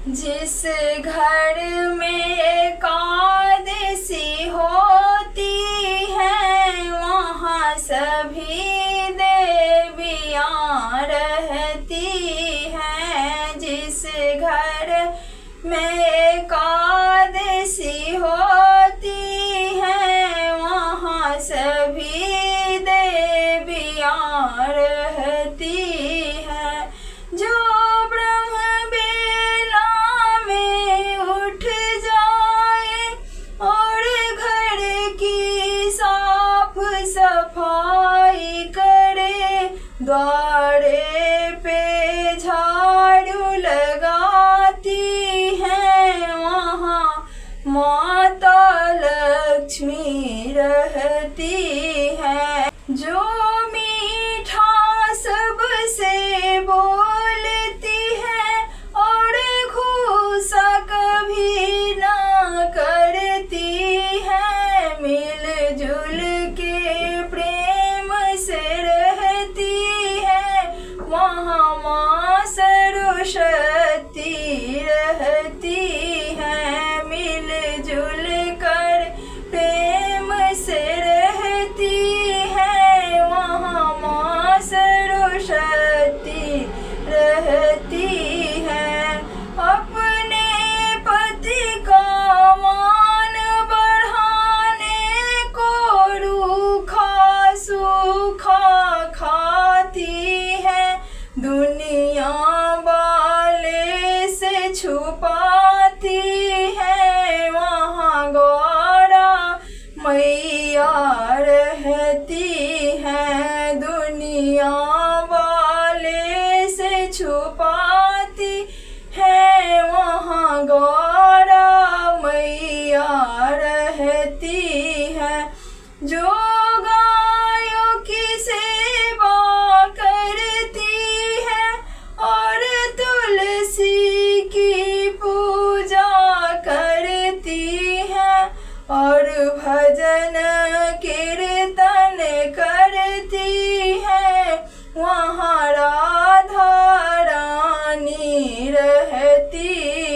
जिस घर में एकादशी होती है वहाँ सभी देवियाँ रहती हैं। जिस घर में एकादशी होती है वहाँ सभी देवियाँ रहती हैं। जो सफाई करे, द्वारे पे झाड़ू लगाती हैं वहाँ माता लक्ष्मी रहती है। जो मीठा सबसे बोलती है और घूसा कभी ना करती है। मिलजुल के वहाँ माँ सरस्वती रहती है। मिलजुल कर प्रेम से रहती है वहाँ माँ सरस्वती रहती है। अपने पति का मान बढ़ाने को रूखा सूखा खाती है। दुनिया वाले से छुपाती है वहाँ गौरा मैया रहती है। दुनिया वाले से छुपाती है वहाँ गौरा मैया रहती है। जो गायों की सेवा और भजन कीर्तन करती है वहाँ राधा रानी रहती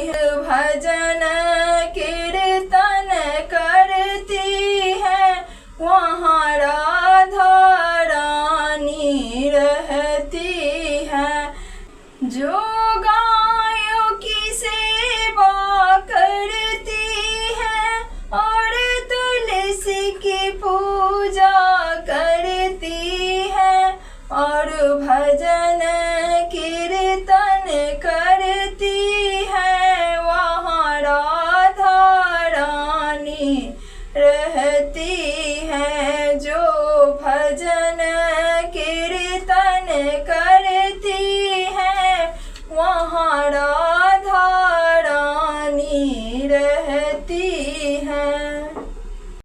है। भजन कीर्तन करती है वहाँ राधा रानी रहती है। जो गायों की सेवा करती है और तुलसी की पूजा करती है और भजन कीर्तन करती है वहाँ राधा रानी रहती